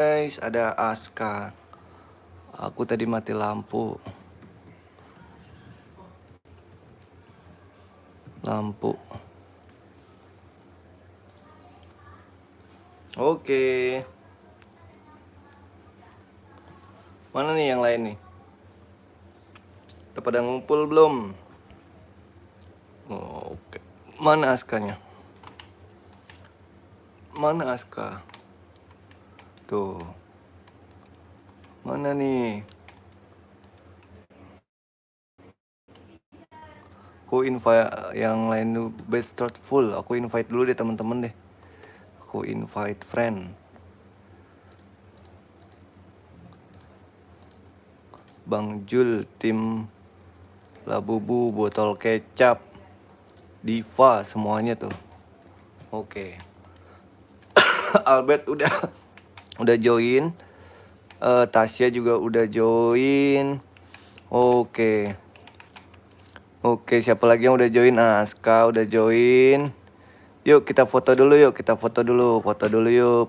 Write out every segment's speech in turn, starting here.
guys, ada Aska. Aku tadi mati lampu. Oke. Mana nih yang lain nih? Udah pada ngumpul belum? Oke. Mana Askanya? Mana Aska? Tuh. Mana nih? Aku invite yang lain dulu, best start full. Aku invite dulu deh teman-teman deh. Aku invite friend. Bang Jul, tim Labubu, botol kecap, Diva, semuanya tuh. Oke. Albert udah join. Tasya juga udah join. Oke. Oke, siapa lagi yang udah join? Aska udah join. Yuk kita foto dulu yuk, foto dulu yuk.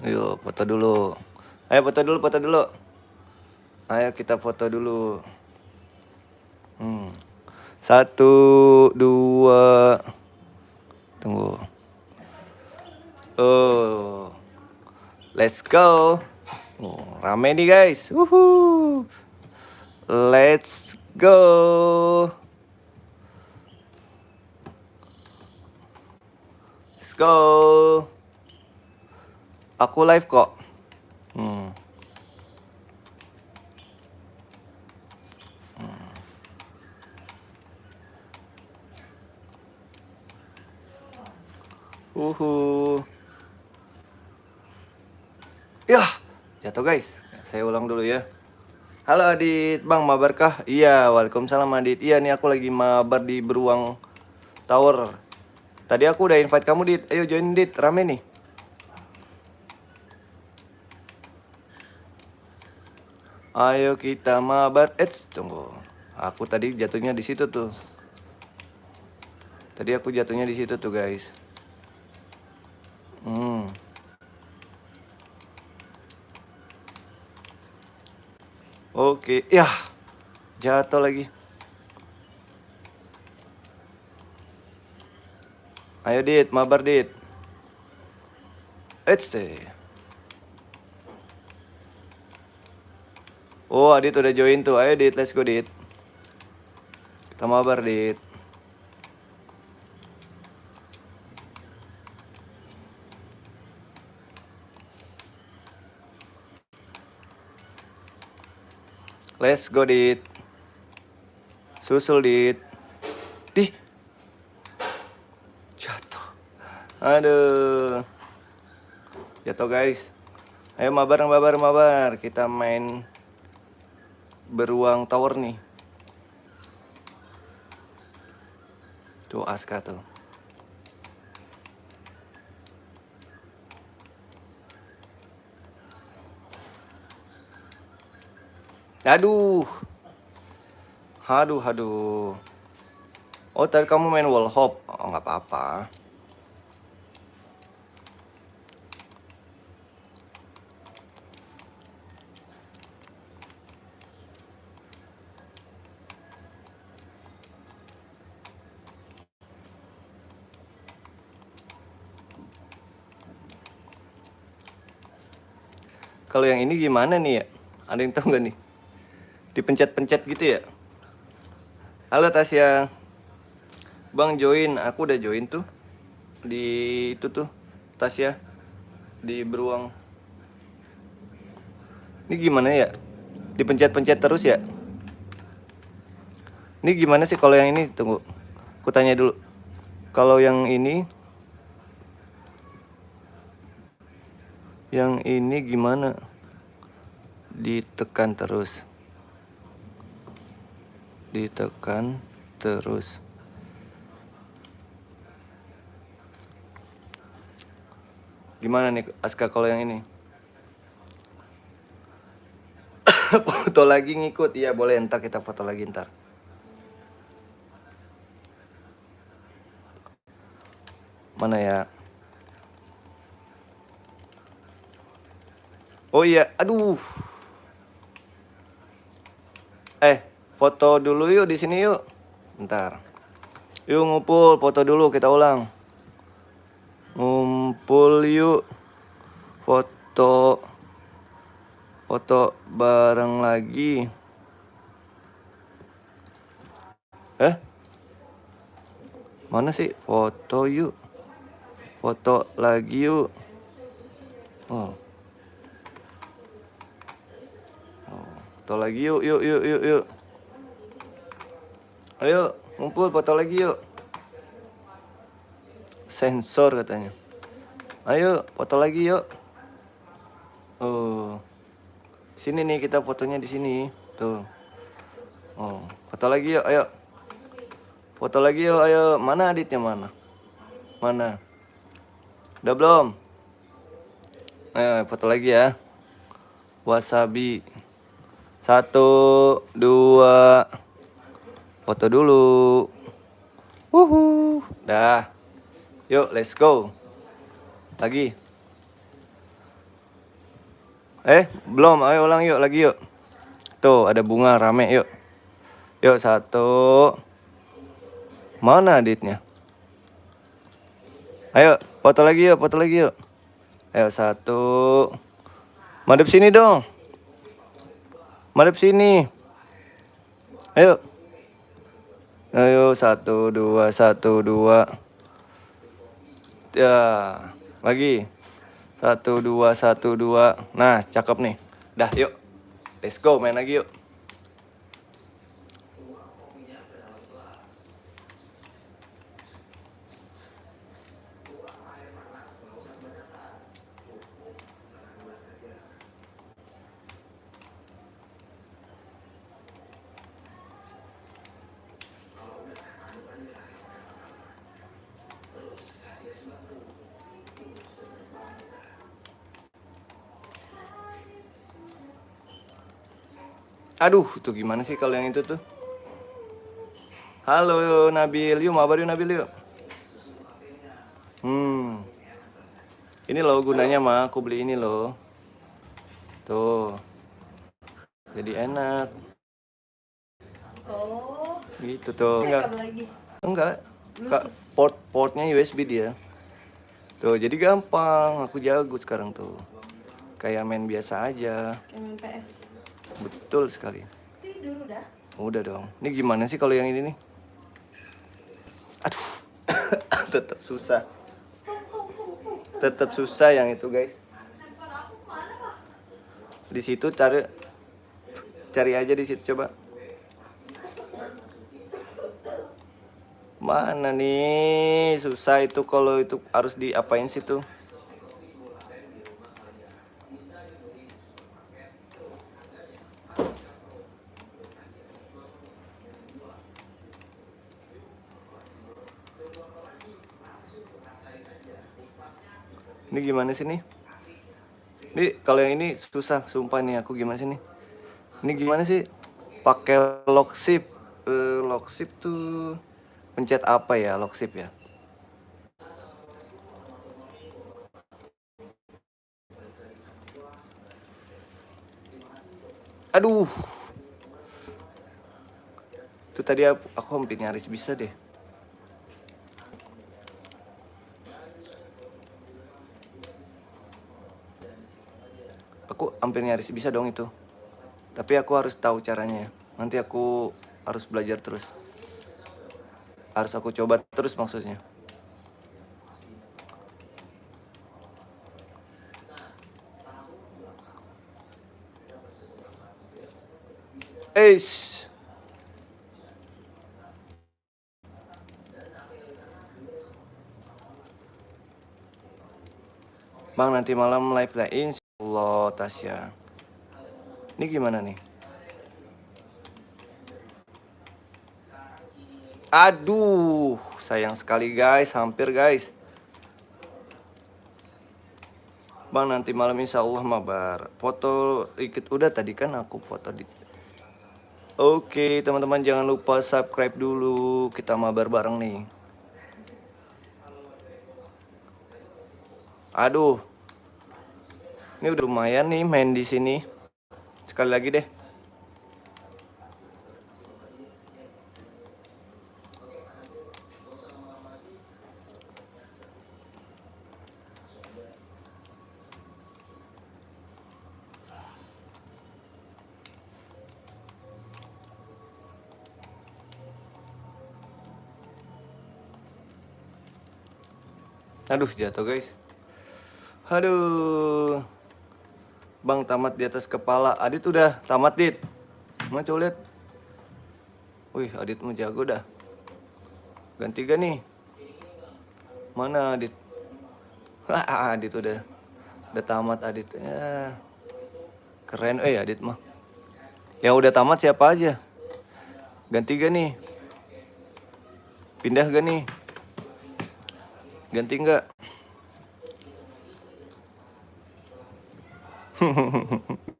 Yuk, foto dulu. Ayo foto dulu. Ayo kita foto dulu. 1, 2. Tunggu. Oh. Let's go. Rame nih guys. Let's go. Let's go. Aku live kok. Yah, jatuh guys. Saya ulang dulu ya. Halo Adit, Bang mabar kah? Iya, waalaikumsalam Adit. Iya nih aku lagi mabar di Beruang Tower. Tadi aku udah invite kamu Dit. Ayo join Dit, rame nih. Ayo kita mabar. Tunggu. Aku tadi jatuhnya di situ tuh. Guys. Oke, yah. Jatuh lagi. Ayo Dit, mabar Dit. Oh, Adit udah join tuh. Ayo Dit, let's go Dit. Kita mabar Dit. Let's go Dit. Susul Dit. Jatuh. Aduh. Jatuh guys. Ayo mabar. Kita main Beruang Tower nih. Tuh Aska tuh. Aduh. Oh tadi kamu main wall hop. Oh nggak apa-apa. Kalau yang ini gimana nih ya? Ada yang tahu nggak nih? Dipencet-pencet gitu ya? Halo Tasya. Bang join, aku udah join tuh. Di itu tuh, Tasya. Di Beruang. Ini gimana ya? Dipencet-pencet terus ya? Ini gimana sih kalau yang ini? Tunggu. Aku tanya dulu. Kalau yang ini gimana? Ditekan terus. Gimana nih Aska kalau yang ini? Foto lagi ngikut. Iya boleh, ntar kita foto lagi ntar. Mana ya? Oh iya, aduh. Foto dulu yuk di sini yuk. Bentar. Yuk ngumpul, foto dulu, kita ulang. Ngumpul yuk. Foto bareng lagi. Mana sih? Foto yuk. Foto lagi yuk. Oh. Foto lagi yuk, yuk. Ayo, ngumpul foto lagi yuk. Sensor katanya. Ayo, foto lagi yuk. Oh. Sini nih kita fotonya di sini. Tuh. Oh, foto lagi yuk, ayo. Foto lagi yuk, ayo. Mana Aditnya mana? Mana? Udah belum? Ayo, foto lagi ya. Wasabi. 1, 2. Foto dulu. Dah. Yuk, let's go. Lagi. Belum. Ayo ulang yuk, lagi yuk. Tuh, ada bunga rame yuk. Yuk, 1. Mana Aditnya? Ayo, foto lagi yuk, Ayo, 1. Madep sini dong. Madep sini. Ayo. Ayo, 1, 2, 1, 2. Ya, lagi. 1, 2, 1, 2. Nah, cakep nih. Dah, yuk. Let's go, main lagi yuk. Aduh, itu gimana sih kalau yang itu tuh? Halo Nabil, yuk mabar yuk Nabil yuk. Ini loh gunanya mah, aku beli ini loh. Tuh. Jadi enak. Oh. Gitu tuh. Enggak. Portnya USB dia. Tuh, jadi gampang. Aku jago sekarang tuh. Kayak main biasa aja. Main PS. Betul sekali. Tidur udah? Udah dong. Ini gimana sih kalau yang ini nih? Aduh. Tetap susah. Tetap susah yang itu, guys. Di situ cari aja di situ coba. Mana nih? Susah itu kalau itu harus diapain sih tuh? Ini gimana sih nih? Ini kalau yang ini susah, sumpah nih aku gimana sih nih? Ini gimana sih? Pakai lock shift. Lock shift tuh pencet apa ya? Lock shift ya. Aduh. Itu tadi aku hampir nyaris bisa deh. Aku hampir nyaris bisa dong itu. Tapi aku harus tahu caranya. Nanti aku harus belajar terus. Harus aku coba terus maksudnya. Bang, nanti malam live lah, insyaallah Tasya. Ini gimana nih? Aduh, sayang sekali guys, hampir guys. Bang, nanti malam insyaallah mabar. Foto ikut udah tadi kan aku foto di. Oke, teman-teman jangan lupa subscribe dulu. Kita mabar bareng nih. Aduh. Ini udah lumayan nih main di sini. Sekali lagi deh. Aduh, jatuh guys. Aduh. Bang tamat di atas kepala. Adit udah tamat, Dit. Mana coba lihat. Wih, Adit mau jago dah. Ganti gak nih? Mana Adit? Adit udah tamat Adit. Ya. Keren Adit mah. Yang udah tamat siapa aja? Ganti gak nih? Pindah gak nih? Ganti nggak?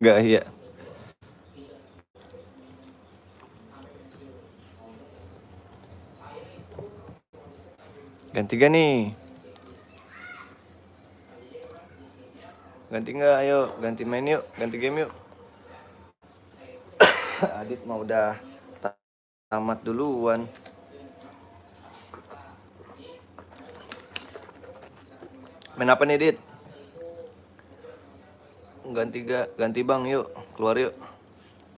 Nggak ya. Ganti gak nih? Ganti nggak? Ayo ganti main yuk. Ganti game yuk. Adit mau udah tamat duluan. Main apa nih, Dit? Ganti gak? Ganti bang yuk. Keluar yuk.